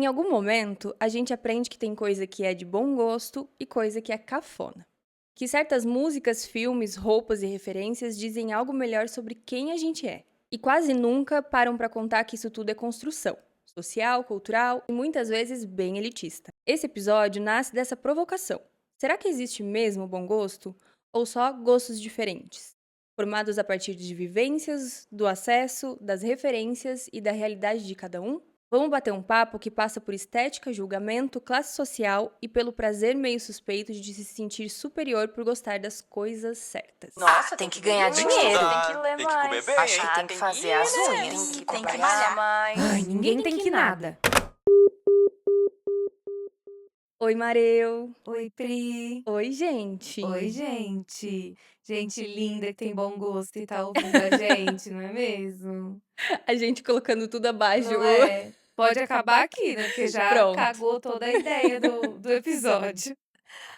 Em algum momento, a gente aprende que tem coisa que é de bom gosto e coisa que é cafona. Que certas músicas, filmes, roupas e referências dizem algo melhor sobre quem a gente é. E quase nunca param para contar que isso tudo é construção social, cultural e muitas vezes bem elitista. Esse episódio nasce dessa provocação. Será que existe mesmo bom gosto? Ou só gostos diferentes? Formados a partir de vivências, do acesso, das referências e da realidade de cada um? Vamos bater um papo que passa por estética, julgamento, classe social e pelo prazer meio suspeito de se sentir superior por gostar das coisas certas. Nossa, tem que ganhar Tem que dinheiro. estudar, tem que ler tem que comer mais. bem. Acho que tem que Tem fazer ir, as né? unhas. Tem que Trabalhar. malhar mais. Ai, ninguém tem que nada. Oi, Mareu! Oi, Pri. Oi, gente! Oi, gente. Gente linda que tem bom gosto e tá ouvindo a gente, não é mesmo? A gente colocando tudo abaixo. Não é? Pode acabar aqui, né? Porque já Pronto. cagou toda a ideia do episódio.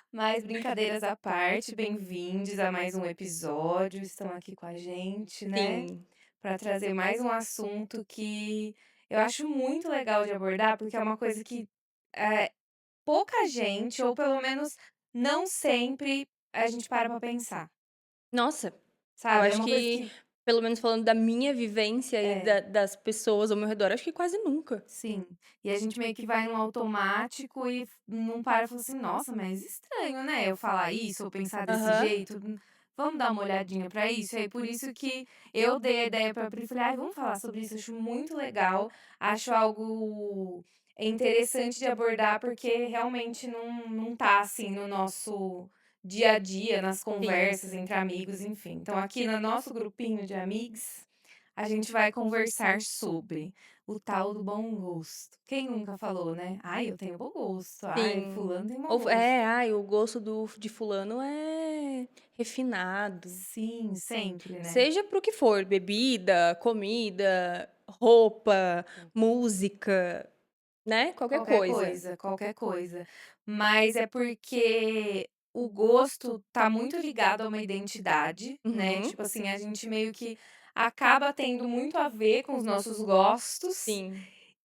Mas brincadeiras à parte, bem-vindos a mais um episódio. Estão aqui com a gente, né? Sim. Para trazer mais um assunto que eu acho muito legal de abordar, porque é uma coisa que é, pouca gente, ou pelo menos não sempre, a gente para pra pensar, Nossa, eu sabe? É acho uma coisa que, que pelo menos falando da minha vivência e é, das pessoas ao meu redor, acho que quase nunca. sim. E a gente meio que vai no automático e não para e fala assim, nossa, mas estranho, né? Eu falar isso ou pensar desse Aham. jeito. Vamos dar uma olhadinha pra isso? E aí, por isso que eu dei a ideia pra Pri, falei, ai, vamos falar sobre isso, acho muito legal, acho algo interessante de abordar, porque realmente não tá assim no nosso dia a dia, nas conversas entre amigos, enfim. Então, aqui no nosso grupinho de amigos, a gente vai conversar sobre o tal do bom gosto. Quem nunca falou, né? Ai, eu tenho bom gosto. Ai, Sim. fulano tem bom Ou, gosto. ai, o gosto de fulano é refinado. Sim, sempre, né? Seja pro que for, bebida, comida, roupa, música, né? Qualquer coisa. Qualquer coisa. Mas é porque o gosto tá muito ligado a uma identidade, né? Uhum. Tipo assim, a gente meio que acaba tendo muito a ver com os nossos gostos. Sim.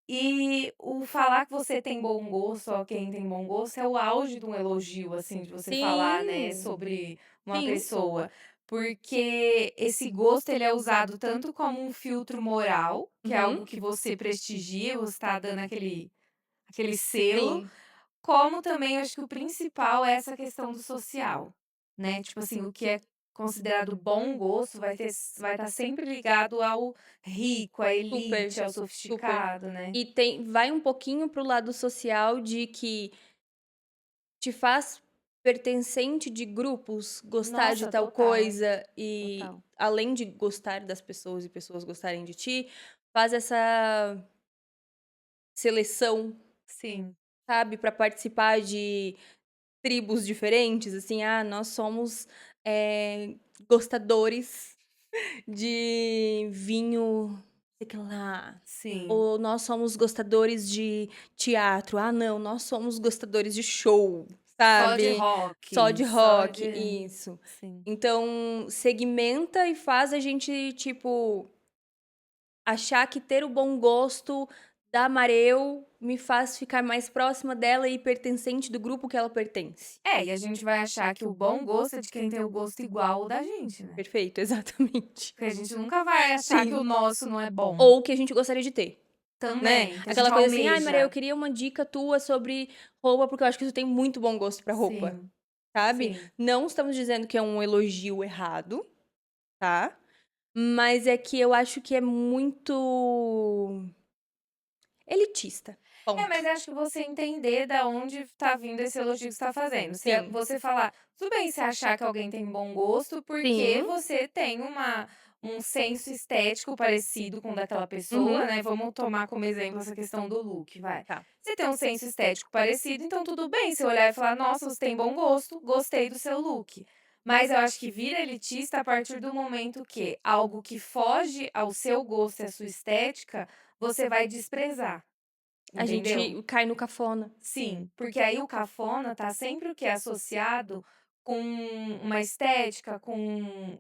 E o falar que você tem bom gosto, ou quem tem bom gosto, é o auge de um elogio, assim, de você falar, né, Sim. sobre uma Sim. pessoa. Porque esse gosto, ele é usado tanto como um filtro moral, que é Uhum. algo que você prestigia, você tá dando aquele selo, Sim. como também eu acho que o principal é essa questão do social, né? Tipo assim, o que é considerado bom gosto vai estar sempre ligado ao rico, à elite, Super. ao sofisticado, né? E vai um pouquinho pro lado social de que te faz pertencente de grupos, gostar de Nossa, tal total, coisa e total. além de gostar das pessoas e pessoas gostarem de ti, faz essa seleção, Sim. sabe, para participar de tribos diferentes, assim, nós somos gostadores de vinho, sei que lá. Sim. Ou nós somos gostadores de teatro. Ah, não, nós somos gostadores de show, Só de sabe? rock. Só de Só rock, de. isso. Sim. Então, segmenta e faz a gente, tipo, achar que ter o bom gosto da Mareu me faz ficar mais próxima dela e pertencente do grupo que ela pertence. É, e a gente vai achar que o bom gosto é de quem tem o gosto igual ao da gente, né? Perfeito, exatamente. Porque a gente nunca vai achar que Sim. o nosso não é bom. Ou que a gente gostaria de ter. Né? Também, que a Aquela gente coisa assim, ai, Maria, eu almeja. queria uma dica tua sobre roupa, porque eu acho que tu tem muito bom gosto pra roupa, Sim, sabe? sim. Não estamos dizendo que é um elogio errado, tá? Mas é que eu acho que é muito elitista. É, Ponto. mas acho que você entender da onde tá vindo esse elogio que você tá fazendo. Se Sim. você falar, tudo bem você achar que alguém tem bom gosto, porque Sim. você tem um senso estético parecido com o daquela pessoa, Uhum. né? Vamos tomar como exemplo essa questão do look, vai. Tá. Você tem um senso estético parecido, então tudo bem você olhar e falar, nossa, você tem bom gosto, gostei do seu look. Mas eu acho que vira elitista a partir do momento que algo que foge ao seu gosto e à sua estética, você vai desprezar. A Entendeu? gente cai no cafona. Sim, porque aí o cafona tá sempre o que é associado com uma estética, com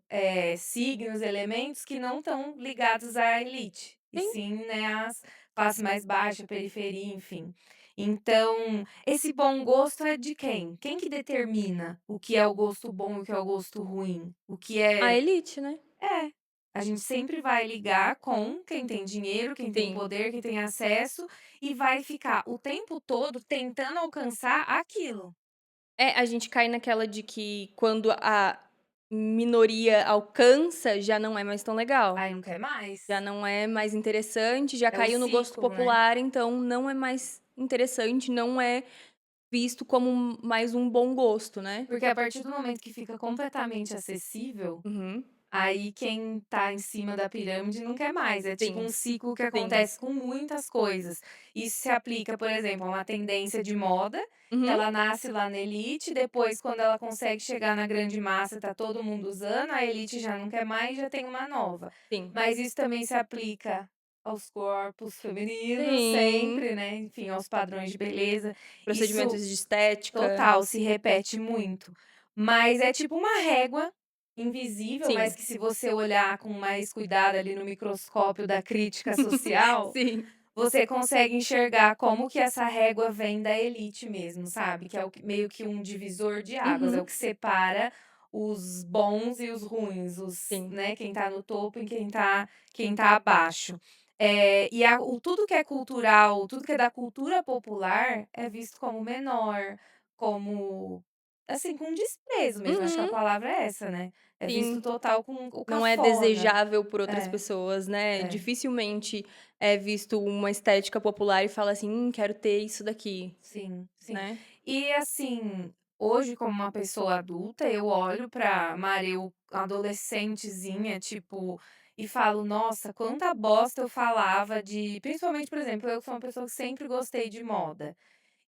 signos, elementos que não estão ligados à elite, e Sim. sim, né, às classe mais baixa, periferia, enfim. Então, esse bom gosto é de quem? Quem que determina o que é o gosto bom e o que é o gosto ruim? O que A é elite, né? é. A gente sempre vai ligar com quem tem dinheiro, quem tem Sim. poder, quem tem acesso, e vai ficar o tempo todo tentando alcançar aquilo. É, a gente cai naquela de que quando a minoria alcança, já não é mais tão legal. Aí não quer mais. Já não é mais interessante, já É o caiu no gosto ciclo, né. popular, então não é mais interessante, não é visto como mais um bom gosto, né. Porque a partir do momento que fica completamente acessível, Uhum. aí quem tá em cima da pirâmide não quer mais, é tipo Sim, um ciclo que sim. acontece com muitas coisas. Isso se aplica, por exemplo, a uma tendência de moda, que Uhum. ela nasce lá na elite, depois quando ela consegue chegar na grande massa, tá todo mundo usando, a elite já não quer mais, já tem uma nova. Sim. Mas isso também se aplica aos corpos femininos Sim. sempre, né, enfim, aos padrões de beleza. Procedimentos Isso de estética. total, se repete muito. Mas é tipo uma régua invisível, mas Sim. que se você olhar com mais cuidado ali no microscópio da crítica social, Sim. você consegue enxergar como que essa régua vem da elite mesmo, sabe? Que é o que meio que um divisor de águas, é o Uhum. que separa os bons e os ruins, os, Sim. né, quem tá no topo e quem tá abaixo. E tudo que é cultural, tudo que é da cultura popular é visto como menor, como, assim, com desprezo mesmo, acho que a Uhum. palavra é essa, né? É visto Sim. total com o Não é cafona. desejável por outras É, pessoas, né. é. Dificilmente é visto uma estética popular e fala assim: quero ter isso daqui", Sim, sim. né. E assim, hoje como uma pessoa adulta, eu olho pra Maril adolescentezinha, tipo, e falo: "Nossa, quanta bosta eu falava de", principalmente, por exemplo, eu que sou uma pessoa que sempre gostei de moda.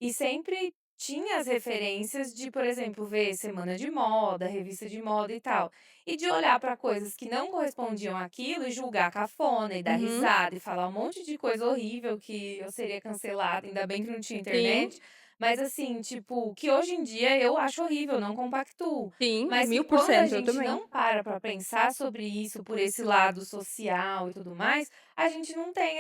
E sempre tinha as referências de, por exemplo, ver semana de moda, revista de moda e tal. E de olhar para coisas que não correspondiam àquilo e julgar cafona e dar Uhum. risada e falar um monte de coisa horrível que eu seria cancelada, ainda bem que não tinha Sim, internet. Mas assim, tipo, que hoje em dia eu acho horrível, não compactuo. sim, Mas que mil por quando a cento, eu gente também. não para para pensar sobre isso por esse lado social e tudo mais, a gente não tem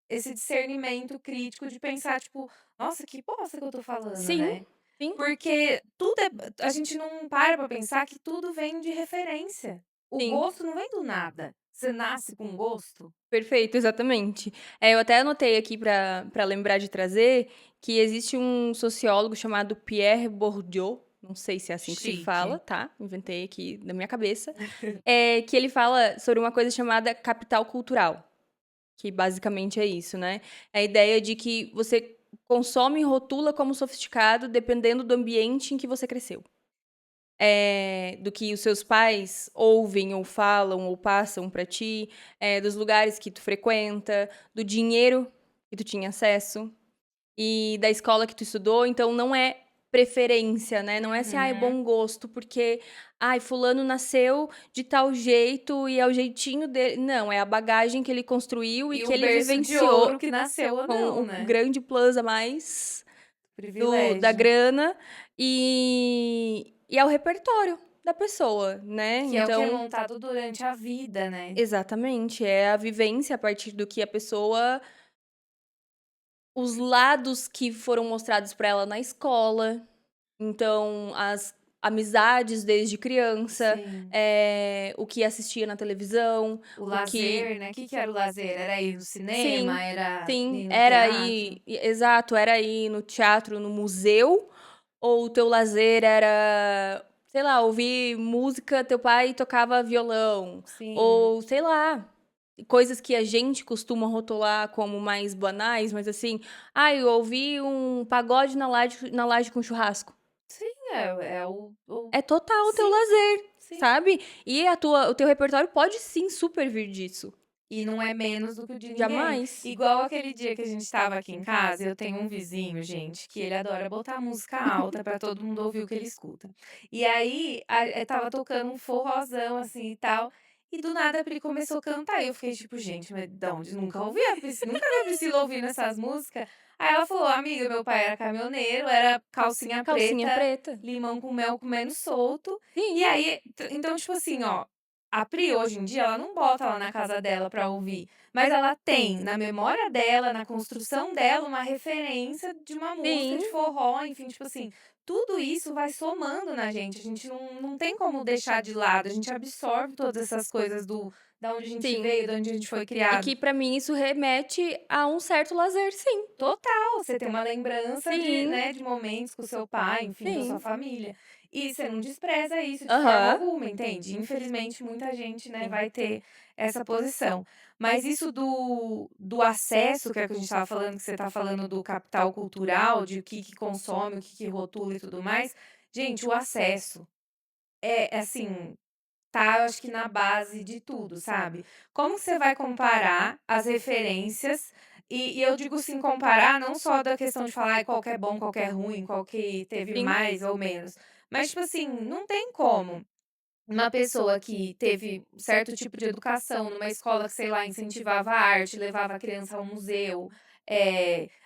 esse discernimento crítico de pensar, tipo, nossa, que bosta que eu tô falando, Sim, né. sim, Porque tudo a gente não para pra pensar que tudo vem de referência. O sim. gosto não vem do nada. Você nasce com gosto. Perfeito, exatamente. Eu até anotei aqui para lembrar de trazer, que existe um sociólogo chamado Pierre Bourdieu, não sei se é assim que se fala, Chique. tá, inventei aqui da minha cabeça, que ele fala sobre uma coisa chamada capital cultural, que basicamente é isso, né, é a ideia de que você consome e rotula como sofisticado dependendo do ambiente em que você cresceu. Do que os seus pais ouvem ou falam ou passam pra ti, dos lugares que tu frequenta, do dinheiro que tu tinha acesso e da escola que tu estudou, então não é preferência, né, não é assim: "Ai, Uhum. bom gosto, porque, ai, fulano nasceu de tal jeito e é o jeitinho dele", não, é a bagagem que ele construiu e E que o ele berço de vivenciou ouro que nasceu ou com não, o né. grande plus a mais da Privilégio. grana e ao repertório da pessoa, né, Que é o que é então montado durante a vida, né. exatamente, é a vivência a partir do que a pessoa os lados que foram mostrados pra ela na escola, então as amizades desde criança, Sim. o que assistia na televisão, O o que lazer, né. Que era o lazer? Era ir no sim, cinema? Era sim, ir no era teatro? ir exato, era ir no teatro, no museu. Ou o teu lazer era, sei lá, ouvir música, teu pai tocava violão, Sim. ou sei lá, coisas que a gente costuma rotular como mais banais, mas assim, eu ouvi um pagode na laje com churrasco. Sim, é o É total o teu sim, lazer, sim. sabe? E o teu repertório pode sim super vir disso. E não é menos do que o de ninguém. Jamais. Igual aquele dia que a gente estava aqui em casa, eu tenho um vizinho, gente, que ele adora botar música alta pra todo mundo ouvir o que ele escuta. E aí, estava tocando um forrozão, assim, e tal, e do nada a Pri começou a cantar, e eu fiquei tipo: "Gente, mas da onde? Nunca ouvi a Priscila, nunca vi a Priscila ouvindo essas músicas". Aí ela falou: "Amiga, meu pai era caminhoneiro, era calcinha Calcinha preta, preta. limão com mel comendo solto". E Sim, aí então, tipo assim, ó, a Pri, hoje em dia, ela não bota lá na casa dela pra ouvir, mas ela tem na memória dela, na construção dela, uma referência de uma música Sim, de forró, enfim, tipo assim, tudo isso vai somando na gente, a gente não tem como deixar de lado, a gente absorve todas essas coisas da onde a gente sim. veio, da onde a gente foi E criado. que pra mim isso remete a um certo lazer, sim. Total, você tem uma lembrança de, Sim, né, de momentos com seu pai, enfim, com a sua sim. família. E você não despreza isso de forma Aham. alguma, entende? Infelizmente, muita gente, né, Sim. vai ter essa posição. Mas isso do acesso, que é o que a gente estava falando, que você está falando do capital cultural, de o que consome, o que rotula e tudo mais. Gente, o acesso é assim, tá, eu acho que na base de tudo, sabe. Como que você vai comparar as referências, e eu digo assim, comparar não só da questão de falar: "Ai, qual que é bom, qual que é ruim, qual que teve Sim. mais ou menos", mas, tipo assim, não tem como uma pessoa que teve um certo tipo de educação numa escola que, sei lá, incentivava a arte, levava a criança ao museu,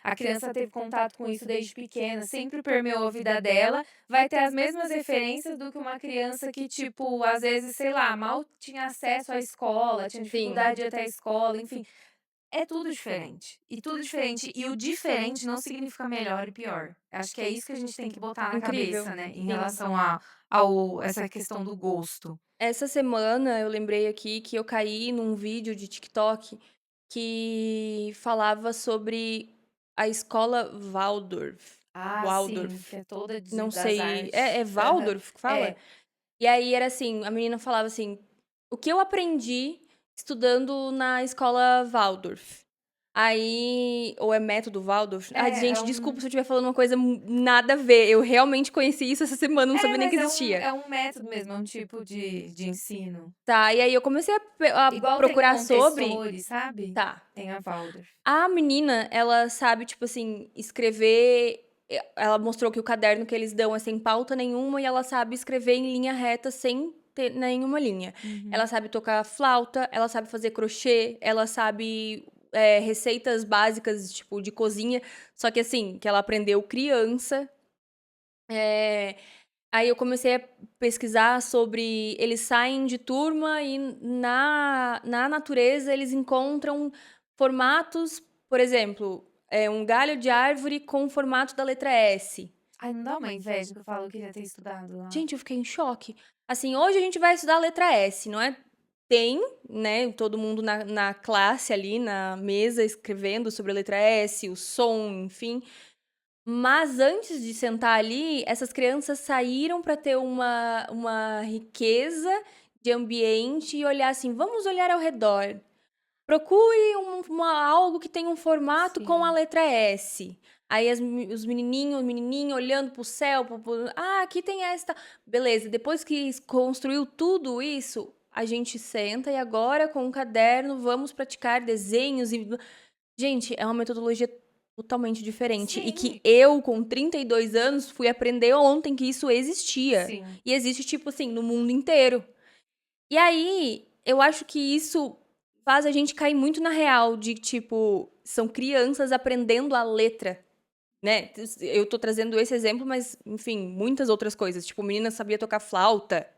a criança teve contato com isso desde pequena, sempre permeou a vida dela, vai ter as mesmas referências do que uma criança que, tipo, às vezes, sei lá, mal tinha acesso à escola, tinha Sim. dificuldade de ir até a escola, enfim. É tudo diferente. E tudo diferente. E o diferente não significa melhor e pior. Acho que é isso que a gente tem que botar na Incrível. cabeça, né? Em Sim. relação essa questão do gosto. Essa semana eu lembrei aqui que eu caí num vídeo de TikTok que falava sobre a escola Waldorf. Ah, sim, que Waldorf. é toda Não das sei. É, artes. é Aham. Waldorf que fala? É. E aí era assim, a menina falava assim: "O que eu aprendi estudando na escola Waldorf?". Aí ou é método Waldorf? Ai, É gente, um. desculpa se eu estiver falando uma coisa nada a ver, eu realmente conheci isso essa semana, não sabia nem que Mas existia. é um método mesmo, é um tipo de ensino. Tá, e aí eu comecei a Igual tem o procurar sobre. Montessori, sabe? Tá. Tem a Waldorf. A menina, ela sabe, tipo assim, escrever. Ela mostrou que o caderno que eles dão é sem pauta nenhuma e ela sabe escrever em linha reta sem ter nenhuma linha. Uhum. Ela sabe tocar flauta, ela sabe fazer crochê, ela sabe receitas básicas, tipo, de cozinha. Só que assim, que ela aprendeu criança. É, aí eu comecei a pesquisar sobre. Eles saem de turma e na natureza eles encontram formatos, por exemplo, um galho de árvore com o formato da letra S. Ai, não dá uma inveja que eu falo que eu queria ter estudado lá. Gente, eu fiquei em choque. Assim, hoje a gente vai estudar a letra S, não é? Tem, né? Todo mundo na classe ali, na mesa, escrevendo sobre a letra S, o som, enfim. Mas antes de sentar ali, essas crianças saíram para ter uma riqueza de ambiente e olhar assim, vamos olhar ao redor. Procure algo que tenha um formato com a Sim. letra S. Aí os menininhos, o menininho olhando pro céu, aqui tem esta. Beleza, depois que construiu tudo isso, a gente senta e agora com um caderno vamos praticar desenhos e gente, é uma metodologia totalmente diferente. E Sim. que eu, com 32 anos, fui aprender ontem que isso existia. Sim. E existe, tipo assim, no mundo inteiro. E aí, eu acho que isso faz a gente cair muito na real de, tipo, são crianças aprendendo a letra, né? Eu tô trazendo esse exemplo, mas, enfim, muitas outras coisas. Tipo, menina sabia tocar flauta,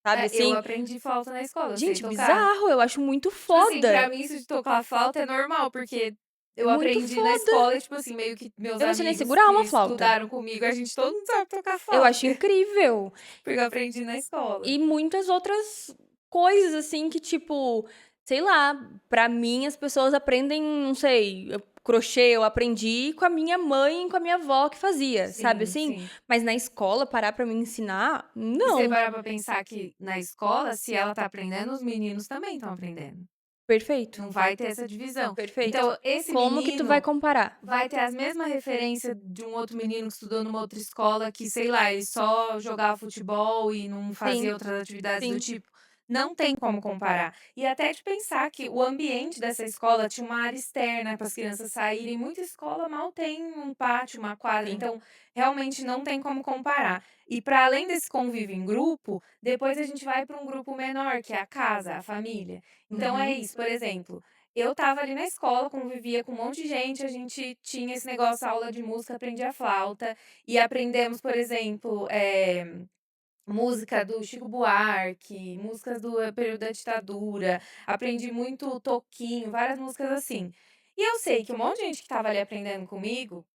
sabe Eu assim? aprendi flauta na escola, eu sei Gente, tocar. bizarro, eu acho muito Tipo assim, pra foda. mim isso de tocar flauta é normal, porque É eu muito aprendi na foda. escola e, tipo assim, meio que meus Eu não sei nem amigos segurar que uma flauta. estudaram comigo, a gente todo mundo sabe tocar Eu flauta, acho incrível. porque eu aprendi na escola. E muitas outras coisas, assim, que, tipo, sei lá, pra mim as pessoas aprendem, não sei, crochê eu aprendi com a minha mãe e com a minha avó que fazia, sabe Sim, assim? sim. Mas na escola, parar pra me ensinar, E você não. parar pra pensar que na escola, se ela tá aprendendo, os meninos também estão aprendendo. Perfeito, Não vai ter essa divisão. perfeito. Então, esse Como que tu vai menino comparar? vai ter as mesmas referências de um outro menino que estudou numa outra escola que, sei lá, ele só jogava futebol e não Sim, fazia outras atividades do sim, tipo. Não tem como comparar. E até de pensar que o ambiente dessa escola tinha uma área externa para as crianças saírem. Muita escola mal tem um pátio, uma quadra. sim. Então, realmente não tem como comparar. E para além desse convívio em grupo, depois a gente vai para um grupo menor, que é a casa, a família. Então é Uhum. isso, por exemplo. Eu estava ali na escola, convivia com um monte de gente, a gente tinha esse negócio, aula de música, aprendia flauta, e aprendemos, por exemplo, música do Chico Buarque, músicas do período da ditadura, aprendi muito Toquinho, várias músicas assim. E eu sei que um monte de gente que estava ali aprendendo comigo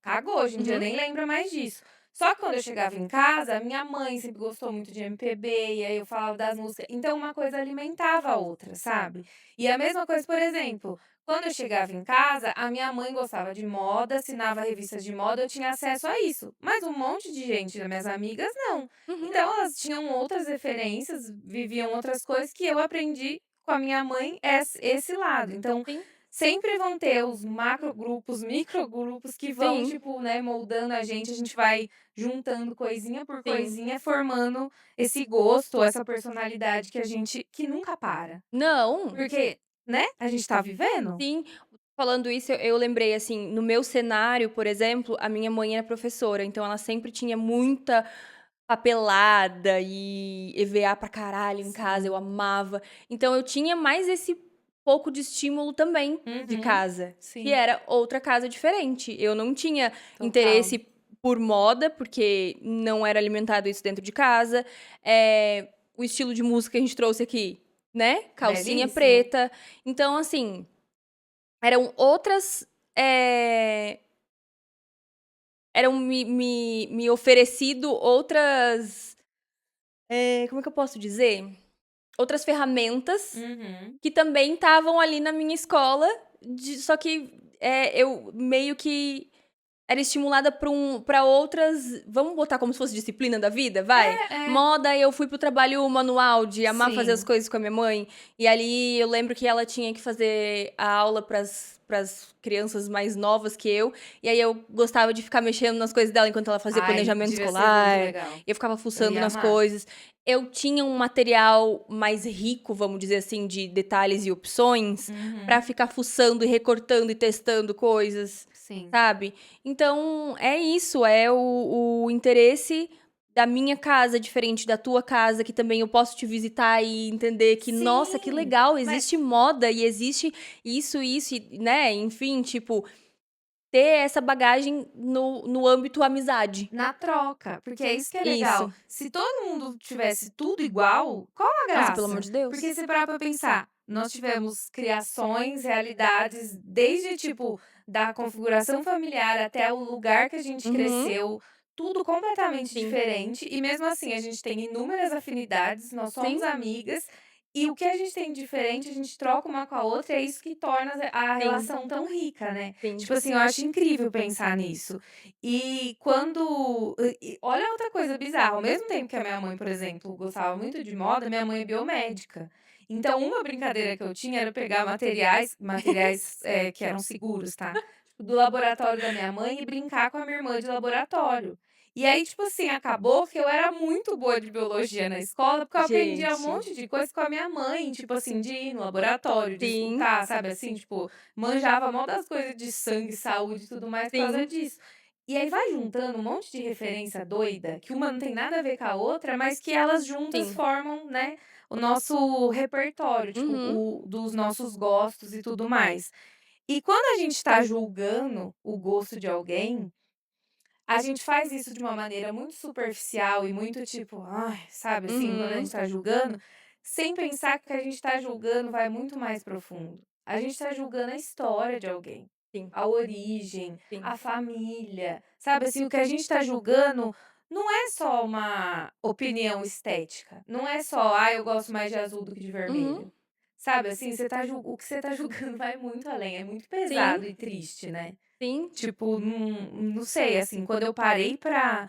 cagou, hoje em dia Uhum. nem lembra mais disso. Só que quando eu chegava em casa, minha mãe sempre gostou muito de MPB, e aí eu falava das músicas. Então uma coisa alimentava a outra, sabe? E a mesma coisa, por exemplo, quando eu chegava em casa, a minha mãe gostava de moda, assinava revistas de moda, eu tinha acesso a isso. Mas um monte de gente, das minhas amigas, não. Uhum. Então elas tinham outras referências, viviam outras coisas que eu aprendi com a minha mãe esse lado. Então, Sim. sempre vão ter os macrogrupos, microgrupos que vão, Sim. tipo, né, moldando a gente vai juntando coisinha por Sim. coisinha, formando esse gosto, essa personalidade que nunca para. Não. Porque, né, a gente tá vivendo. Sim. Falando isso, eu lembrei, assim, no meu cenário, por exemplo, a minha mãe era professora, então ela sempre tinha muita papelada e EVA pra caralho em casa, eu Sim. amava. Então eu tinha mais esse pouco de estímulo também de Uhum. casa, que Sim, era outra casa diferente. Eu não tinha total. interesse por moda, porque não era alimentado isso dentro de casa. O estilo de música que a gente trouxe aqui, né? Calcinha Belíssimo. preta. Então, assim, eram outras. eh, Eram me oferecido outras. Como é que eu posso dizer? Outras ferramentas Uhum. que também estavam ali na minha escola, só que eu meio que era estimulada para outras. Vamos botar como se fosse disciplina da vida, vai? É, Moda, eu fui pro trabalho manual de amar fazer as sim. coisas com a minha mãe. E ali eu lembro que ela tinha que fazer a aula pras crianças mais novas que eu. E aí eu gostava de ficar mexendo nas coisas dela enquanto ela fazia Ai, planejamento devia ser muito escolar. legal. Eu ficava Eu fuçando ia nas amar. coisas. Eu tinha um material mais rico, vamos dizer assim, de detalhes e opções, pra Uhum. ficar fuçando e recortando e testando coisas, Sim. sabe? Então, é isso, é o interesse da minha casa, diferente da tua casa, que também eu posso te visitar e entender que, nossa, que Sim. legal, Mas existe moda e existe isso, e, né? Enfim, tipo, ter essa bagagem no âmbito amizade. na troca, porque é isso que é legal. Isso. Se todo mundo tivesse tudo igual, qual a Nossa, pelo amor graça? de Deus. Porque se parar pra pensar, nós tivemos criações, realidades, desde tipo da configuração familiar até o lugar que a gente Uhum, cresceu, tudo completamente sim. diferente, e mesmo assim a gente tem inúmeras afinidades, nós somos Sim, amigas, e o que a gente tem de diferente, a gente troca uma com a outra, e é isso que torna a sim, relação tão rica, né? sim. Tipo assim, eu acho incrível pensar nisso. E quando olha outra coisa bizarra, ao mesmo tempo que a minha mãe, por exemplo, gostava muito de moda, minha mãe é biomédica. Então, uma brincadeira que eu tinha era pegar materiais, que eram seguros, tá, tipo, do laboratório da minha mãe e brincar com a minha irmã de laboratório. E aí, tipo assim, acabou que eu era muito boa de biologia na escola, porque eu aprendia um Gente, monte de coisa com a minha mãe, tipo assim, de ir no laboratório, de sim, escutar, sabe assim, tipo, manjava mó das coisas de sangue, saúde e tudo mais por causa sim, disso. E aí vai juntando um monte de referência doida, que uma não tem nada a ver com a outra, mas que elas juntas sim. formam, né, o nosso repertório, tipo, Uhum, o dos nossos gostos e tudo mais. E quando a gente tá julgando o gosto de alguém, a gente faz isso de uma maneira muito superficial e muito tipo, ai, sabe assim, quando a uhum, gente tá julgando, sem pensar que o que a gente tá julgando vai muito mais profundo. A gente tá julgando a história de alguém, sim, a origem, sim. a família, sabe assim, o que a gente tá julgando não é só uma opinião estética, não é só, ah, eu gosto mais de azul do que de Uhum, vermelho. Sabe assim, o que você tá julgando vai muito além, é muito sim, pesado e triste, né? sim, Tipo, não sei, assim, quando eu parei pra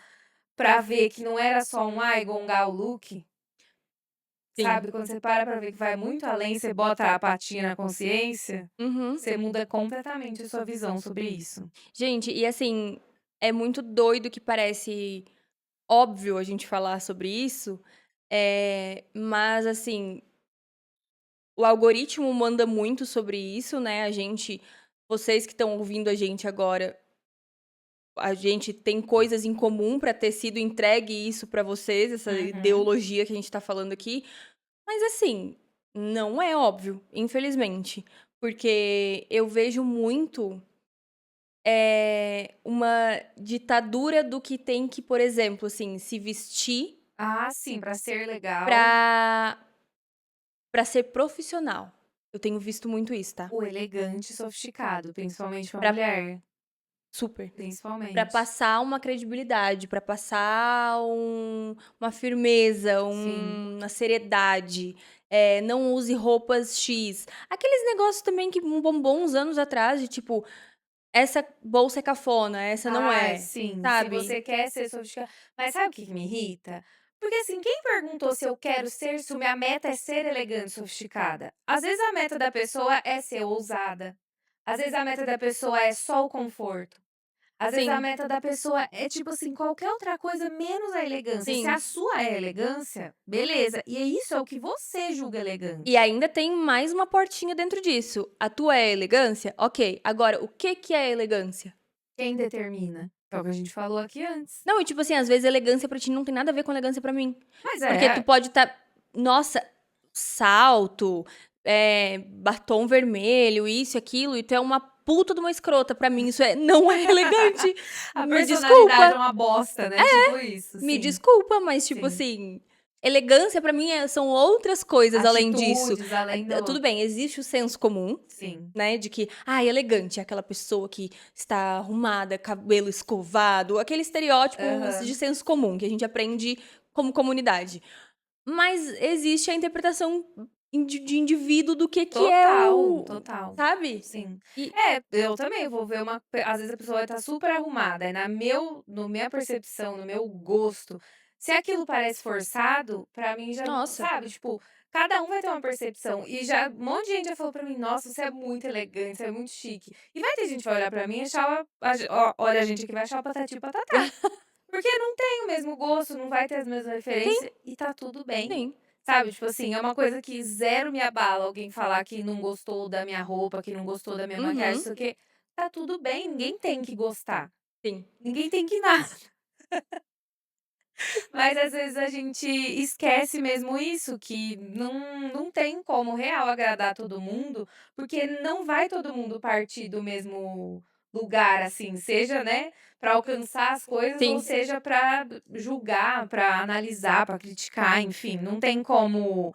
ver que não era só um: "Ai, gongar o look", sim. sabe, quando você para pra ver que vai muito além, você bota a patinha na consciência, Uhum. você muda completamente a sua visão sobre isso. Gente, e assim, é muito doido que parece óbvio a gente falar sobre isso, mas assim, o algoritmo manda muito sobre isso, né? Vocês que estão ouvindo a gente agora, a gente tem coisas em comum pra ter sido entregue isso pra vocês, essa Uhum. ideologia que a gente tá falando aqui. Mas assim, não é óbvio, infelizmente. Porque eu vejo muito uma ditadura do que tem que, por exemplo, assim, se vestir Ah, sim, pra ser legal, pra, pra ser profissional. Eu tenho visto muito isso, tá? o elegante e sofisticado, principalmente pra Pra mulher, super. Pra principalmente. passar uma credibilidade, pra passar uma firmeza, Sim. uma seriedade. Não use roupas X. Aqueles negócios também que um bombom uns anos atrás, de tipo, essa bolsa é cafona, essa não Ah, é. sim, se Sabe? você quer ser sofisticado, mas sabe o que que me irrita? Porque assim, quem perguntou se eu quero ser, se minha meta é ser elegante e sofisticada? Às vezes a meta da pessoa é ser ousada, às vezes a meta da pessoa é só o conforto. Às vezes a Sim, meta da pessoa é tipo assim, qualquer outra coisa menos a elegância. Se a sim. sua é elegância, beleza. E isso é o que você julga E elegante. ainda tem mais uma portinha dentro disso. A tua é elegância? Ok. Agora, o que que é elegância? Quem determina? É o que a gente falou aqui antes. Não, e tipo assim, às vezes elegância pra ti não tem nada a ver com elegância pra mim. Mas Porque tu é, pode estar. Nossa, salto, batom vermelho, isso, aquilo, e tu é uma puta de uma escrota. Pra mim, não é elegante. a Me personalidade é desculpa, uma bosta, né? Tipo isso, me sim, desculpa, mas tipo sim. assim. Elegância pra mim são outras coisas além disso. Atitudes além Tudo do. bem, existe o senso comum, Sim. né? De que, elegante é aquela pessoa que está arrumada, cabelo escovado, aquele estereótipo de Aham. senso comum que a gente aprende como comunidade. Mas existe a interpretação de indivíduo do que é Total, o. total. Sabe? Sim. E. É, eu também vou ver uma. Às vezes a pessoa vai estar super arrumada, é no minha percepção, no meu gosto. Se aquilo parece forçado, pra mim já, Nossa, sabe, tipo, cada um vai ter uma percepção. E já, um monte de gente já falou pra mim, nossa, você é muito elegante, você é muito chique. E vai ter gente que vai olhar pra mim e achar, olha a gente aqui vai achar o patati e patatá. Porque não tem o mesmo gosto, não vai ter as mesmas sim, referências e tá tudo bem. sim, Sabe, tipo assim, é uma coisa que zero me abala alguém falar que não gostou da minha roupa, que não gostou da minha maquiagem, uhum, isso aqui. Tá tudo bem, ninguém tem que gostar. sim, Ninguém tem que nada. Mas às vezes a gente esquece mesmo isso, que não tem como real agradar todo mundo, porque não vai todo mundo partir do mesmo lugar, assim, seja, né, para alcançar as coisas ou sim, seja para julgar, para analisar, para criticar, enfim, não tem como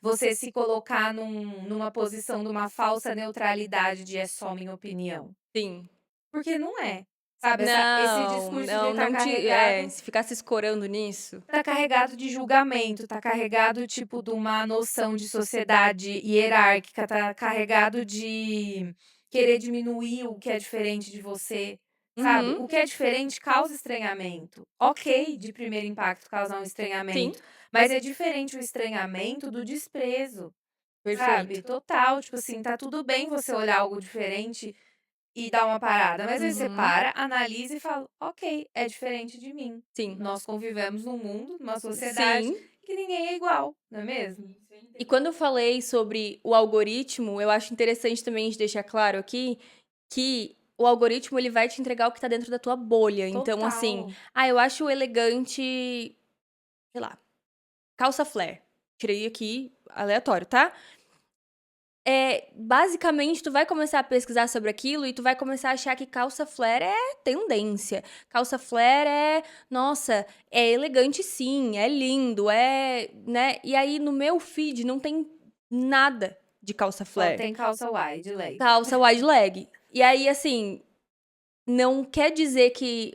você se colocar numa posição de uma falsa neutralidade de é só minha opinião, sim. porque não é. Sabe, esse Não, discurso de não, estar não te. carregado Se ficar se escorando nisso. tá carregado de julgamento, tá carregado, tipo, de uma noção de sociedade hierárquica, tá carregado de querer diminuir o que é diferente de você, sabe? Uhum, O que é diferente causa estranhamento. Ok, de primeiro impacto causar um sim, estranhamento, mas é diferente o estranhamento do desprezo, sabe? perfeito. Total, tipo assim, tá tudo bem você olhar algo diferente e dar uma parada, mas aí você Uhum, para, analisa e fala: "Ok, é diferente de mim. sim. Nós convivemos num mundo, numa sociedade Sim. que ninguém é igual, não é mesmo?" E quando eu falei sobre o algoritmo, eu acho interessante também a gente deixar claro aqui que o algoritmo ele vai te entregar o que tá dentro da tua bolha. Então, assim, Total. eu acho elegante, sei lá, calça flare. Tirei aqui aleatório, tá? Basicamente, tu vai começar a pesquisar sobre aquilo e tu vai começar a achar que calça flare é tendência. Calça flare nossa, é elegante sim, é lindo, né? E aí no meu feed não tem nada de calça Só flare. tem calça wide leg. Calça wide leg. E aí, assim, não quer dizer que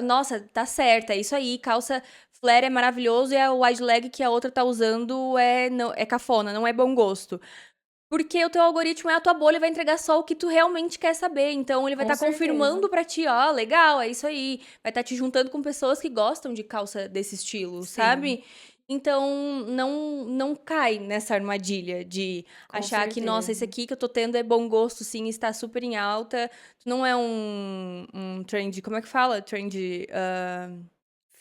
nossa, tá certa, é isso aí, calça flare é maravilhoso e a wide leg que a outra tá usando não, é cafona, não é bom gosto. Porque o teu algoritmo é a tua bolha e vai entregar só o que tu realmente quer saber. Então, ele vai Com estar certeza. confirmando pra ti, ó, legal, é isso aí. Vai estar te juntando com pessoas que gostam de calça desse estilo, Sim, sabe? Então, não cai nessa armadilha de com achar que, nossa, esse certeza. aqui que eu tô tendo é bom gosto, sim, está super em alta. Tu não é um trend, como é que fala? Trend,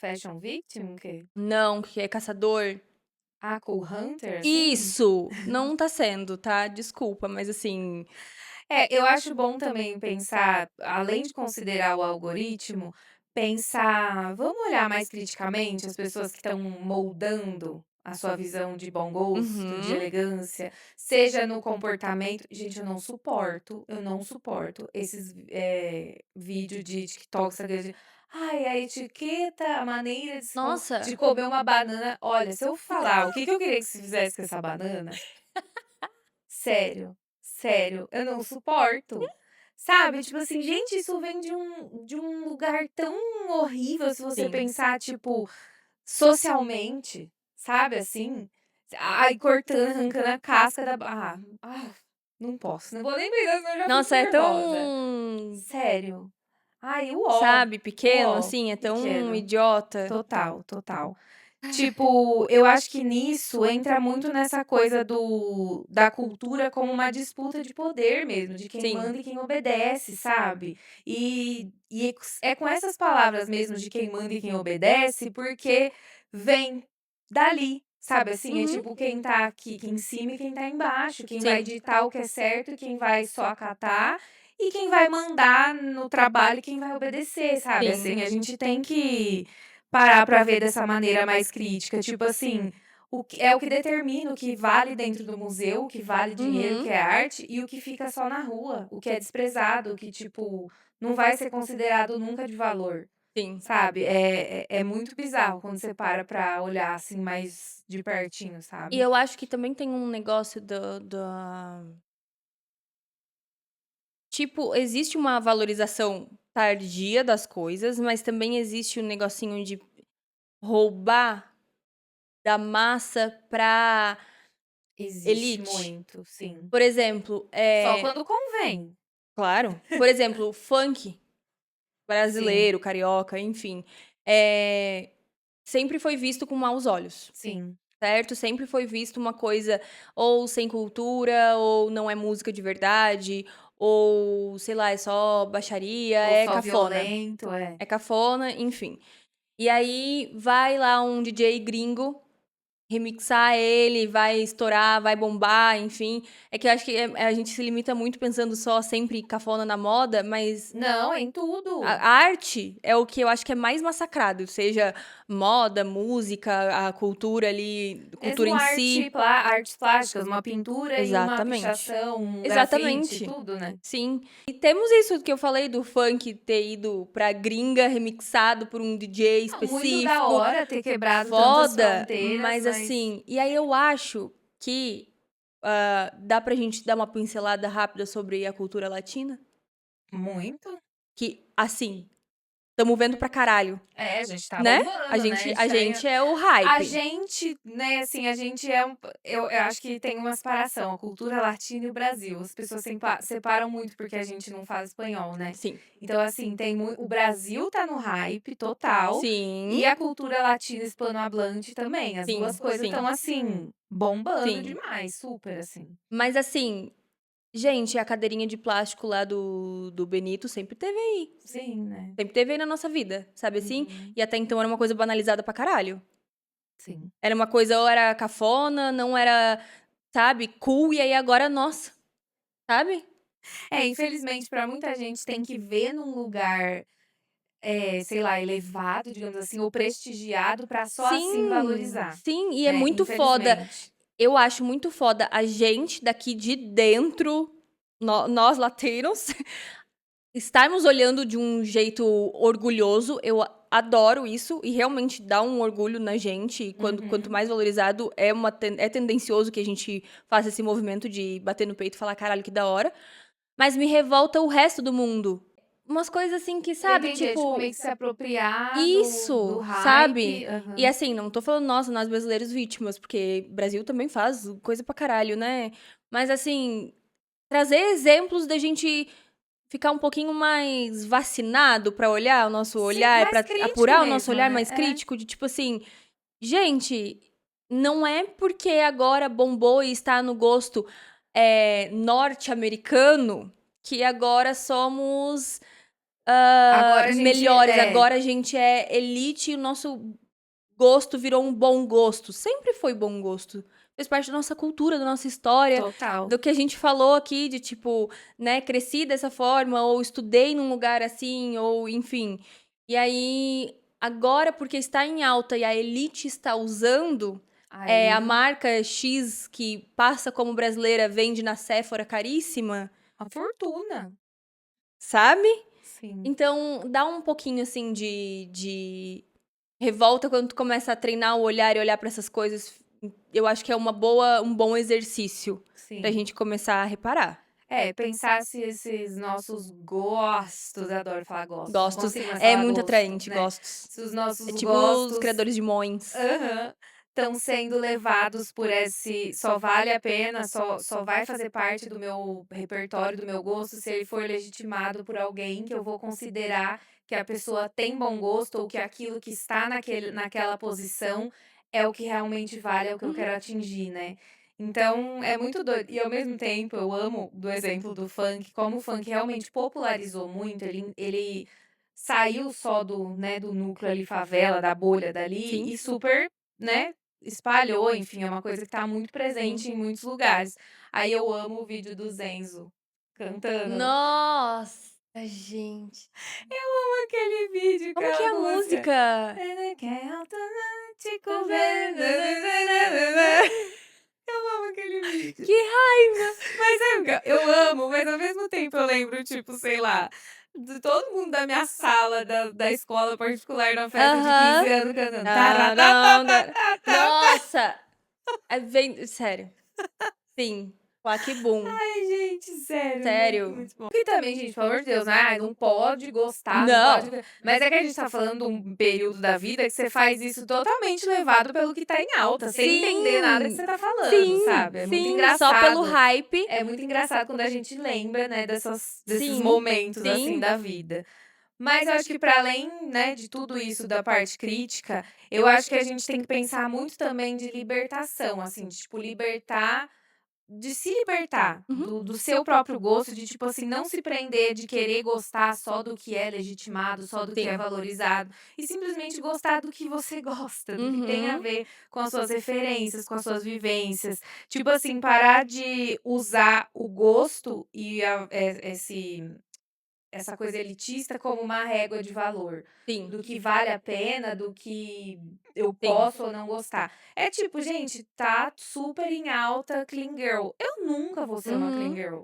Fashion victim, o quê? não, que é caçador. Ah, cool hunter, assim? Isso! Não tá sendo, tá? Desculpa, mas assim. É, eu acho bom também pensar, além de considerar o algoritmo, pensar, vamos olhar mais criticamente as pessoas que estão moldando a sua visão de bom gosto, de Uhum. elegância, seja no comportamento. Gente, eu não suporto esses vídeos de TikTok, Instagram. Ai, a etiqueta, a maneira de Nossa. de comer uma banana. Olha, se eu falar o que eu queria que se fizesse com essa banana, sério, sério, eu não suporto. Sabe, tipo assim, gente, isso vem de um lugar tão horrível se você Sim. pensar, tipo, socialmente, sabe, assim? Ai, cortando, arrancando a casca da não posso, não vou nem pensar, senão eu já fico Nossa, é nervosa. tão, Sério. Ai, sabe, pequeno, uó, assim, é tão pequeno. idiota. Total, total. Tipo, eu acho que nisso entra muito nessa coisa da cultura como uma disputa de poder mesmo, de quem Sim. manda e quem obedece, sabe? E é com essas palavras mesmo de quem manda e quem obedece, porque vem dali, sabe assim? É Uhum. tipo quem tá aqui em cima e quem tá embaixo, quem Sim. vai ditar o que é certo, quem vai só acatar e quem vai mandar no trabalho e quem vai obedecer, sabe? Sim. Assim, a gente tem que parar pra ver dessa maneira mais crítica, tipo assim, é o que determina o que vale dentro do museu, o que vale dinheiro, o Uhum. que é arte, e o que fica só na rua, o que é desprezado, o que, tipo, não vai ser considerado nunca de valor, Sim. sabe? É muito bizarro quando você para pra olhar, assim, mais de pertinho, E sabe? eu acho que também tem um negócio tipo, existe uma valorização tardia das coisas, mas também existe um negocinho de roubar da massa pra Existe elite. muito, sim. Por exemplo, Só quando convém. claro, por exemplo, o funk Sim, brasileiro, carioca, enfim, sempre foi visto com maus olhos, sim. certo? Sempre foi visto uma coisa ou sem cultura, ou não é música de verdade, ou, sei lá, é só baixaria, Ou é só cafona. violento, é. É cafona, enfim. E aí vai lá um DJ gringo remixar ele, vai estourar, vai bombar, enfim. É que eu acho que a gente se limita muito pensando só sempre cafona na moda, mas Não, em tudo. a arte é o que eu acho que é mais massacrado, seja moda, música, a cultura ali, cultura Mesmo em si. artes plásticas, uma pintura e uma Exatamente. pichação, um grafite, Exatamente. tudo, né. Sim. E temos isso que eu falei do funk ter ido pra gringa remixado por um DJ Não, muito da específico. hora ter quebrado tantas Foda, fronteiras, mas mas assim, e aí eu acho que dá pra gente dar uma pincelada rápida sobre a cultura latina? muito. Que, assim, estamos vendo pra caralho, É, a gente tá né? A bombando, né, gente, a gente é o a hype. gente, né, assim, a gente é eu acho que tem uma separação, a cultura latina e o Brasil. As pessoas separam muito porque a gente não fala espanhol, né. Sim. Então, assim, o Brasil tá no hype total Sim. e a cultura latina hispanohablante também. As Sim, 2 coisas sim. estão, assim, bombando Sim. demais, super, assim. Mas assim, gente, a cadeirinha de plástico lá do Benito sempre teve aí. Sim, né. Sempre teve aí na nossa vida, sabe assim? Uhum. E até então era uma coisa banalizada pra caralho. Sim. Era uma coisa, ou era cafona, não era, sabe, cool, e aí agora, nossa, sabe? É, infelizmente, pra muita gente tem que ver num lugar, sei lá, elevado, digamos assim, ou prestigiado pra só assim Sim, valorizar, sim, e é né, muito foda. infelizmente. Eu acho muito foda a gente daqui de dentro, nós latinos, estarmos olhando de um jeito orgulhoso. Eu adoro isso e realmente dá um orgulho na gente. E quanto Uhum. mais valorizado, é tendencioso que a gente faça esse movimento de bater no peito e falar, caralho, que da hora. Mas me revolta o resto do mundo. Umas coisas assim que, Eu sabe, entendi, é tipo tipo, meio que se apropriar do isso, sabe? hype. E Aham. assim, não tô falando, nossa, nós brasileiros vítimas, porque Brasil também faz coisa pra caralho, né? Mas assim, trazer exemplos da gente ficar um pouquinho mais vacinado pra olhar o nosso Sim, olhar, mais pra crítico apurar o nosso mesmo, olhar né. mais crítico, de tipo assim, gente, não é porque agora bombou e está no gosto norte-americano que agora somos Agora a gente melhores, agora a gente é elite e o nosso gosto virou um bom gosto. Sempre foi bom gosto. Fez parte da nossa cultura, da nossa história, total. do que a gente falou aqui, de tipo, né, cresci dessa forma, ou estudei num lugar assim, ou enfim. E aí, agora, porque está em alta e a elite está usando, a Aí, marca X que passa como brasileira vende na Sephora caríssima, a fortuna. sabe? Sim. Então, dá um pouquinho, assim, de revolta quando tu começa a treinar o olhar e olhar pra essas coisas. Eu acho que é um bom exercício pra Sim. gente começar a reparar. Pensar se esses nossos gostos, adoro falar gostos, não Gostos. consigo mais É falar muito gosto, atraente, né. gostos. Se os É nossos tipo os gostos criadores de mões. estão sendo levados por esse só vale a pena, só vai fazer parte do meu repertório, do meu gosto, se ele for legitimado por alguém que eu vou considerar que a pessoa tem bom gosto ou que aquilo que está naquela posição é o que realmente vale, é o que eu quero atingir, né. Então é muito doido. E ao mesmo tempo eu amo do exemplo do funk, como o funk realmente popularizou muito, ele saiu só do, né, do núcleo ali, favela, da bolha dali, Sim. e super, né, espalhou, enfim, é uma coisa que tá muito Sim. presente em muitos lugares. Aí eu amo o vídeo do Zenzo cantando. Nossa, gente. Amo aquele vídeo, Como que é aquela a música. música? Que é automático ver. Eu amo aquele vídeo. Que raiva! Mas eu amo, mas ao mesmo tempo eu lembro, tipo, sei lá, de todo mundo da minha sala da escola particular na festa de 15 Aham. anos cantando. Tararão, dar Taratatatatata. Nossa! Vem sério. Sim. Claque Bum. Ai, gente, sério, muito, Sério. muito bom. E também, gente, pelo amor de Deus, né? Ai, não pode gostar, não pode. Não. Mas é que a gente tá falando de um período da vida que você faz isso totalmente levado pelo que tá em alta, sem entender nada que Sim. você tá falando, Sim, sabe? É muito sim, só pelo engraçado. hype. É muito engraçado quando a gente lembra, né, desses Sim, momentos, assim, sim. da vida. Mas eu acho que para além, né, de tudo isso da parte crítica, eu acho que a gente tem que pensar muito também de libertação, assim, de, tipo, de se libertar Uhum. do seu próprio gosto, de, tipo assim, não se prender de querer gostar só do que é legitimado, só do que é Sim. valorizado, e simplesmente gostar do que você gosta, do que tem a Uhum. ver com as suas referências, com as suas vivências. Tipo assim, parar de usar o gosto e essa coisa elitista como uma régua de valor, Sim, do que vale a pena, do que eu sim. posso ou não gostar. É tipo, gente, tá super em alta clean girl. Eu nunca vou ser uma clean Uhum. girl.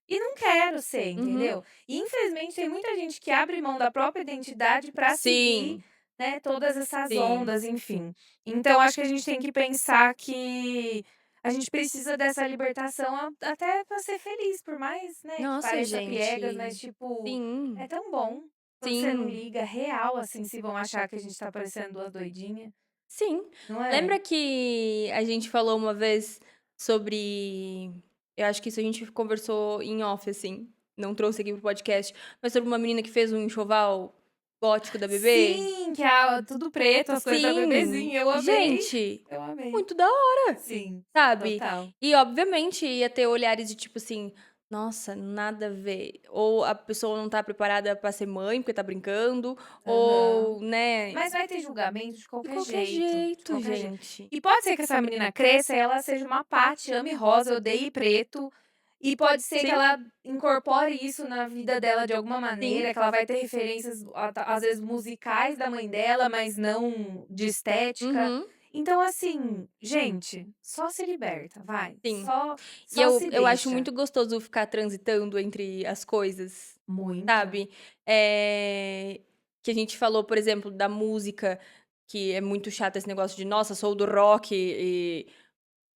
E não quero ser, Uhum. entendeu? E infelizmente tem muita gente que abre mão da própria identidade pra seguir, Sim, né, todas essas sim. ondas, enfim. Então acho que a gente tem que pensar que a gente precisa dessa libertação até pra ser feliz, por mais, né, que Nossa, pareça piegas, mas gente. tipo, é Sim, tão bom quando você não sim, liga real, assim, se vão achar que a gente tá parecendo duas doidinhas, sim. não é? Lembra que a gente falou uma vez sobre. Eu acho que isso a gente conversou em off, assim. Não trouxe aqui pro podcast. Mas sobre uma menina que fez um enxoval gótico da bebê? Sim, que tudo preto, as coisas da Sim. bebezinha, eu amei. Gente, Eu amei. muito da hora, Sim, sabe? total. E obviamente ia ter olhares de tipo assim, nossa, nada a ver. Ou a pessoa não tá preparada pra ser mãe porque tá brincando, Aham. ou, né? Mas vai ter julgamento de De qualquer qualquer jeito, de jeito, qualquer jeito. gente. E pode ser que essa menina cresça e ela seja uma Paty, ame rosa, odeie preto. E pode ser que Sim, ela incorpore isso na vida dela de alguma sim. maneira, que ela vai ter referências, às vezes, musicais da mãe dela, mas não de estética. Uhum, Então, assim, gente, só se liberta, vai. sim. Só, E só se eu acho deixa. muito gostoso ficar transitando entre as coisas, Muito. sabe? Que a gente falou, por exemplo, da música, que é muito chato esse negócio de, nossa, sou do rock e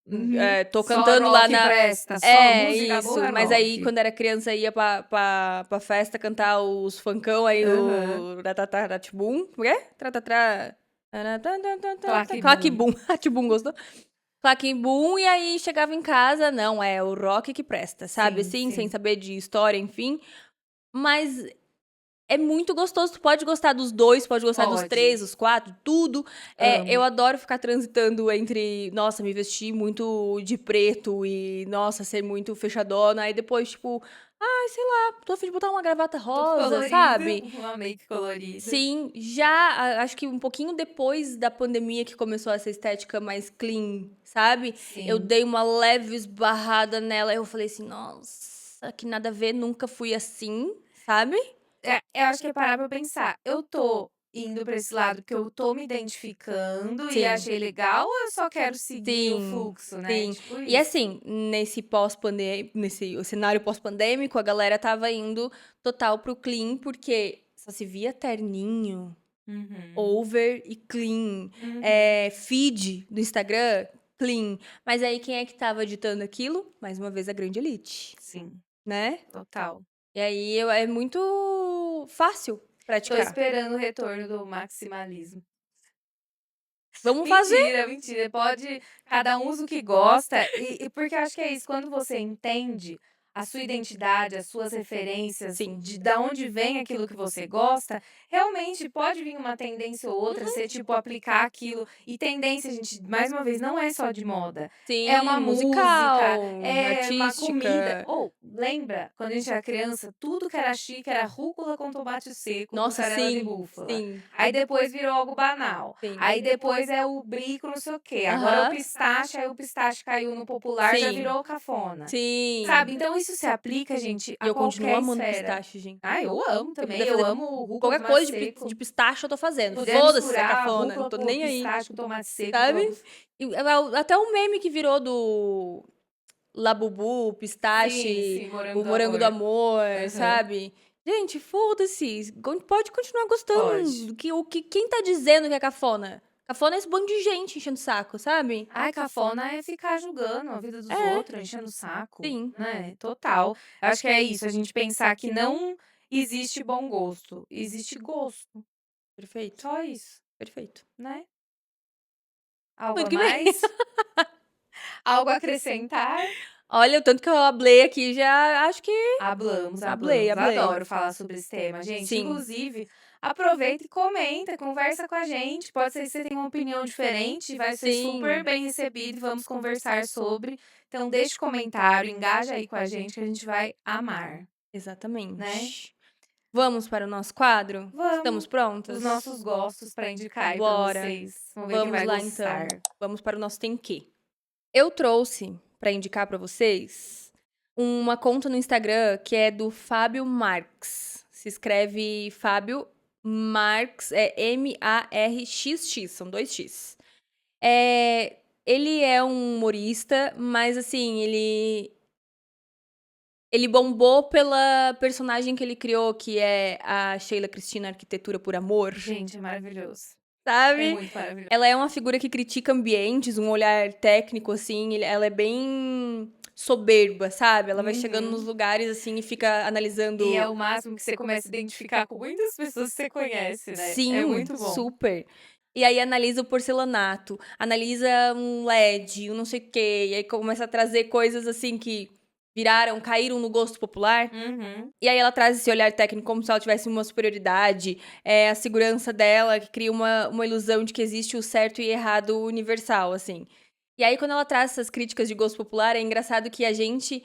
Uhum. tô Só cantando lá rock na. presta, só É, música isso. boa é Mas aí, rock. quando era criança, ia pra festa cantar os funkão aí Aham. do Ratatá-Ratibum. Como é? Tratatrá. Claque Boom. Claquibum. Ratibum, gostou? Claquibum, e aí chegava em casa, não, é o rock que presta, sabe? Sim, Assim, sem sim. saber de história, enfim. Mas é muito gostoso, tu pode gostar dos dois, pode gostar dos Pode. três, dos quatro, tudo. Eu Amo. adoro ficar transitando entre, nossa, me vestir muito de preto e, nossa, ser muito fechadona. Aí depois, tipo, ai, sei lá, tô a fim de botar uma gravata Tudo rosa, colorido. sabe? Uma make colorida. Sim, acho que um pouquinho depois da pandemia que começou essa estética mais clean, sabe? Eu Sim. dei uma leve esbarrada nela. Eu falei assim, nossa, que nada a ver, nunca fui assim, sabe? Eu acho que é parar pra pensar. Eu tô indo pra esse lado porque eu tô me identificando e Sim. achei legal ou eu só quero seguir o Sim, fluxo, né? sim. Tipo E isso. assim, nesse cenário pós-pandêmico, a galera estava indo total para o clean, porque só se via terninho, Uhum. over e clean. Uhum. Feed do Instagram, clean. Mas aí quem é que estava editando aquilo? Mais uma vez a grande elite, Sim, né? total. E aí é muito fácil Tô praticar. esperando o retorno do maximalismo. Vamos fazer? Mentira, mentira. Pode. Cada um usa o que gosta. E porque eu acho que é isso. Quando você entende a sua identidade, as suas referências, Sim. de da onde vem aquilo que você gosta, realmente pode vir uma tendência ou outra, ser tipo aplicar aquilo. E tendência, gente, mais uma vez, não é só de moda. Sim, É uma música, musical, é uma comida. artística. Ou, lembra, quando a gente era criança, tudo que era chique era rúcula com tomate seco, Nossa, mussarela de sim, búfala. sim, Aí depois virou algo banal. sim. Aí depois é o brie não sei o quê. Agora é o Aham. pistache, aí o pistache caiu no popular, já Sim, virou cafona. sim. Sabe? Então isso se aplica, gente, E a eu continuo qualquer amando esfera. pistache, gente. Ah, eu amo Se eu também. puder Eu fazer amo rúcula, qualquer tomate coisa seco. de pistache, eu tô fazendo. Puder Foda-se se é misturar cafona, não rúcula tô com nem aí, pistache, com tomate seco, sabe? Até o meme que virou do Labubu, Sim, pistache, sim, morango o do morango do amor. amor, Aham. sabe? Gente, foda-se. Pode continuar Pode. gostando. Quem tá dizendo que é cafona? Cafona é esse bando de gente enchendo o saco, sabe? Ai, cafona é ficar julgando a vida dos É, outros, enchendo o saco, sim. né? Total. Eu acho que é isso, a gente pensar que não existe bom gosto, existe gosto. Perfeito, Só isso, perfeito. né? Algo Muito a que bem. mais? Algo a acrescentar? Olha, o tanto que eu hablei aqui, já acho que Hablamos, hablei, hablamos. hablei. Adoro falar sobre esse tema, gente. Sim, Inclusive, aproveita e comenta, conversa com a gente. Pode ser que você tenha uma opinião diferente, vai ser super sim, bem recebido e vamos conversar sobre. Então, deixe comentário, engaja aí com a gente que a gente vai amar, né? exatamente. Vamos para o nosso quadro? Estamos Vamos, os prontas? nossos gostos para indicar aí para Bora. vocês. Vamos ver quem Vamos vai lá então. gostar. Vamos para o nosso tem quê. Eu trouxe para indicar para vocês uma conta no Instagram que é do Fábio Marx. Se escreve Fábio Marx, é MARXX, são 2x. Ele é um humorista, mas assim, ele bombou pela personagem que ele criou, que é a Sheila Cristina Arquitetura por Amor, Gente, é maravilhoso. É sabe? muito maravilhoso. Ela é uma figura que critica ambientes, um olhar técnico, assim, ela é bem soberba, sabe? Ela vai chegando nos Uhum. lugares, assim, e fica analisando. E é o máximo que você começa a identificar com muitas pessoas que você conhece, né? É Sim, muito bom. super. E aí analisa o porcelanato, analisa um LED, um não sei o quê, e aí começa a trazer coisas assim que caíram no gosto popular. Uhum. E aí ela traz esse olhar técnico como se ela tivesse uma superioridade, a segurança dela, que cria uma ilusão de que existe o certo e errado universal, assim. E aí, quando ela traz essas críticas de gosto popular, é engraçado que a gente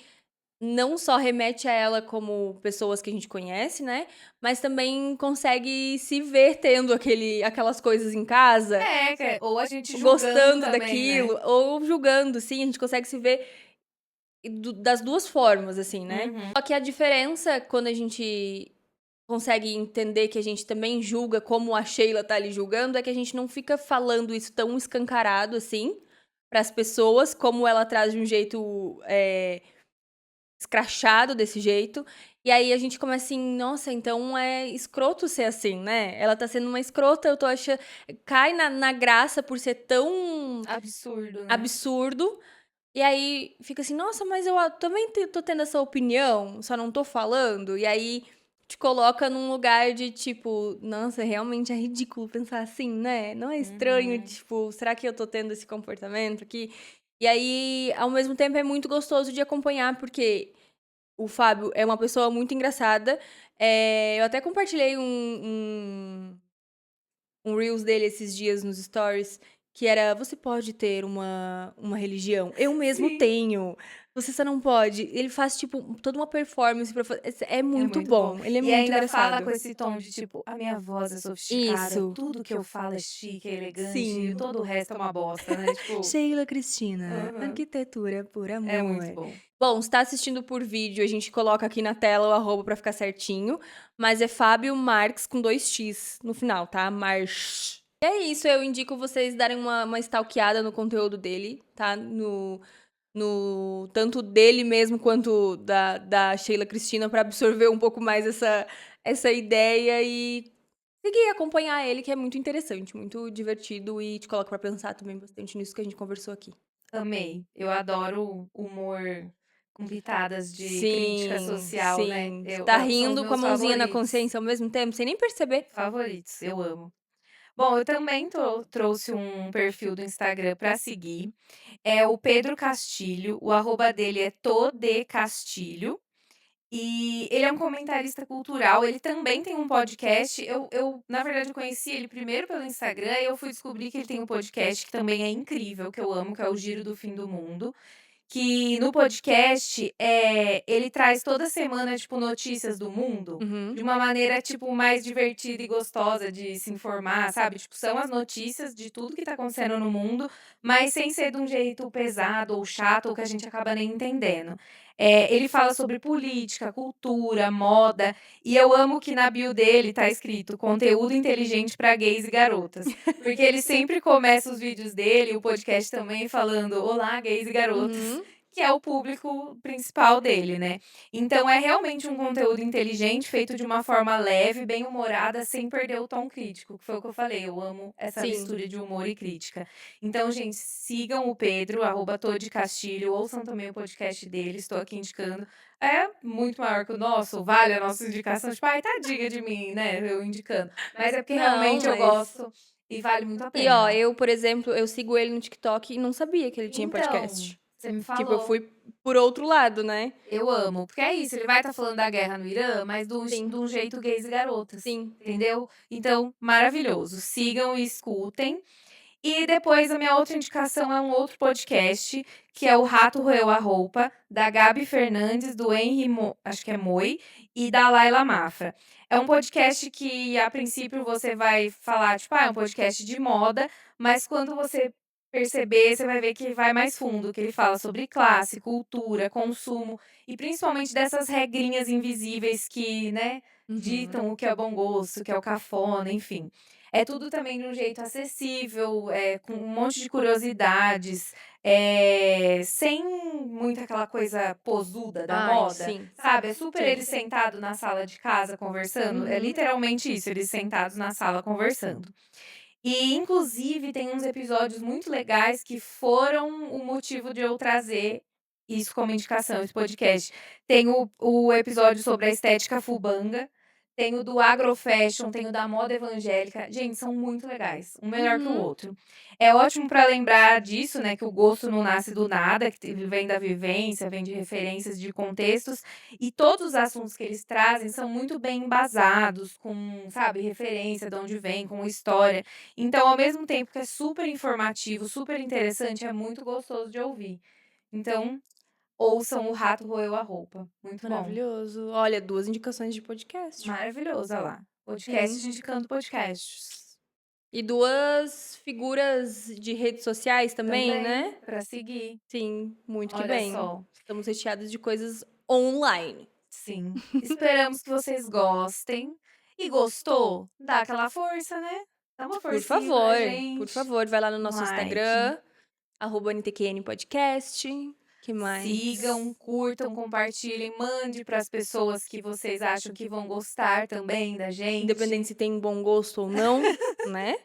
não só remete a ela como pessoas que a gente conhece, né? Mas também consegue se ver tendo aquelas coisas em casa, Ou a gente julgando gostando também, né? daquilo, ou julgando, sim, a gente consegue se ver das duas formas, assim, né? Uhum. Só que a diferença quando a gente consegue entender que a gente também julga como a Sheila tá ali julgando é que a gente não fica falando isso tão escancarado assim para as pessoas, como ela traz de um jeito escrachado desse jeito. E aí a gente começa assim, nossa, então é escroto ser assim, né? Ela tá sendo uma escrota, eu tô achando. Cai na graça por ser tão Absurdo, né? absurdo. E aí fica assim, nossa, mas eu também tô tendo essa opinião, só não tô falando. E aí te coloca num lugar de tipo, nossa, realmente é ridículo pensar assim, né? Não é estranho, Uhum. tipo, será que eu tô tendo esse comportamento aqui? E aí, ao mesmo tempo, é muito gostoso de acompanhar, porque o Fábio é uma pessoa muito engraçada. Eu até compartilhei um Reels dele esses dias nos stories, que era: "Você pode ter uma religião? Eu mesmo Sim. tenho. Você só não pode". Ele faz, tipo, toda uma performance pra fa é É muito muito bom. bom, ele é E muito ainda fala com engraçado. esse tom de tipo: "A minha voz é sofisticada, Isso. tudo que eu falo é chique, é elegante e Sim. todo o resto é uma bosta", né, tipo Sheila Cristina, aham. arquitetura por É muito amor. bom. Bom, se tá assistindo por vídeo, a gente coloca aqui na tela o arroba pra ficar certinho, mas é Fábio Marques com 2 x no final, tá? Marx. E é isso, eu indico vocês darem uma stalkeada no conteúdo dele, tá? No tanto dele mesmo quanto da Sheila Cristina pra absorver um pouco mais essa ideia e seguir, acompanhar ele, que é muito interessante, muito divertido e te coloca pra pensar também bastante nisso que a gente conversou aqui. Amei. Eu adoro humor com pitadas de crítica Sim, social, né. sim. Você Eu tá são os rindo com a meus mãozinha na favoritos. consciência ao mesmo tempo, sem nem perceber. Favoritos, eu amo. Bom, eu também trouxe um perfil do Instagram para seguir, é o Pedro Castilho, o arroba dele é todecastilho, e ele é um comentarista cultural, ele também tem um podcast, na verdade eu conheci ele primeiro pelo Instagram e eu fui descobrir que ele tem um podcast que também é incrível, que eu amo, que é o Giro do Fim do Mundo. Que no podcast, ele traz toda semana, tipo, notícias do mundo, Uhum. de uma maneira, tipo, mais divertida e gostosa de se informar, sabe, tipo, são as notícias de tudo que tá acontecendo no mundo, mas sem ser de um jeito pesado ou chato ou que a gente acaba nem entendendo. Ele fala sobre política, cultura, moda, e eu amo que na bio dele tá escrito: "Conteúdo inteligente para gays e garotas". Porque ele sempre começa os vídeos dele, o podcast também, falando: "Olá, gays e garotas", Uhum. que é o público principal dele, né. Então é realmente um conteúdo inteligente, feito de uma forma leve, bem-humorada, sem perder o tom crítico, que foi o que eu falei, eu amo essa Sim. mistura de humor e crítica. Então, gente, sigam o Pedro, @todecastilho, ouçam também o podcast dele, estou aqui indicando. É muito maior que o nosso, vale a nossa indicação, tipo: "Ai, tadinha de mim, né, eu indicando", mas é porque Não, realmente eu mas gosto e vale muito a e ó, pena. eu, por exemplo, eu sigo ele no TikTok e não sabia que ele tinha Então, podcast. você me Tipo, eu falou. fui por outro lado, né. Eu amo, porque é isso, ele vai estar falando da guerra no Irã, mas de Sim, um jeito gays e garotas, sim. entendeu? Então, maravilhoso, sigam e escutem. E depois a minha outra indicação é um outro podcast, que é o Rato Roeu a Roupa, da Gabi Fernandes, do Henry acho que é Moi, e da Laila Mafra. É um podcast que, a princípio, você vai falar, tipo, é um podcast de moda, mas quando você perceber, você vai ver que vai mais fundo, que ele fala sobre classe, cultura, consumo, e principalmente dessas regrinhas invisíveis que, né, Uhum. ditam o que é bom gosto, o que é o cafona, enfim. É tudo também de um jeito acessível, com um monte de curiosidades, sem muito aquela coisa posuda da Ai, moda, sim, sabe, é super sim. eles sentado na sala de casa conversando, é Uhum. literalmente isso, eles sentados na sala conversando. E inclusive tem uns episódios muito legais que foram o motivo de eu trazer isso como indicação, esse podcast. Tem o episódio sobre a estética fubanga, tem o do agrofashion, tem o da moda evangélica. Gente, são muito legais, um melhor que o Uhum. outro. É ótimo para lembrar disso, né, que o gosto não nasce do nada, que vem da vivência, vem de referências, de contextos, e todos os assuntos que eles trazem são muito bem embasados, com, sabe, referência de onde vem, com história. Então, ao mesmo tempo que é super informativo, super interessante, é muito gostoso de ouvir. Então, ouçam O Rato Roeu a Roupa. Muito bom. Maravilhoso. Olha, 2 indicações de podcast. Maravilhoso, olha lá. Podcasts Sim. indicando podcasts. E 2 figuras de redes sociais também, Também, né? para seguir. Sim, muito que Olha bem. só. Estamos recheados de coisas online. Sim. Esperamos que vocês gostem. E gostou? Dá aquela força, né? Dá uma forcinha pra Por gente. favor, vai lá no Um nosso like. Instagram, @NTQN Podcast. Que Sigam, mais? curtam, compartilhem, mande para as pessoas que vocês acham que vão gostar também da Independente gente. se tem bom gosto ou não, né?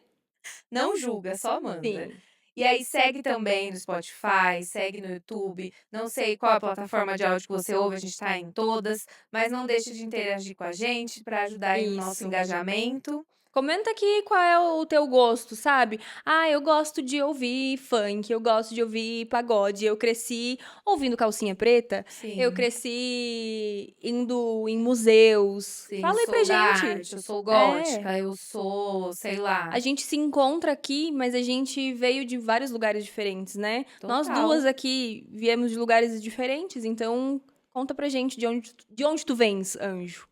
Não julga, só manda. Sim. E aí segue também no Spotify, segue no YouTube. Não sei qual a plataforma de áudio que você ouve, a gente está em todas, mas não deixe de interagir com a gente para ajudar aí no nosso Isso. engajamento. Comenta aqui qual é o teu gosto, sabe? Ah, eu gosto de ouvir funk, eu gosto de ouvir pagode. Eu cresci ouvindo Calcinha Preta, eu Sim, cresci indo em museus. sim, Fala aí pra sou da gente. arte, eu sou É. gótica, eu sou, sei lá, A gente se encontra aqui, mas a gente veio de vários lugares diferentes, né? Nós duas total. aqui viemos de lugares diferentes, então conta pra gente de onde tu vens, anjo.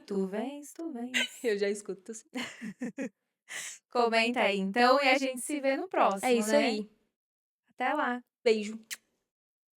Tu vens, tu vens. Eu já escuto. Comenta aí então e a gente se vê no É próximo, isso né? aí. Até lá. Beijo.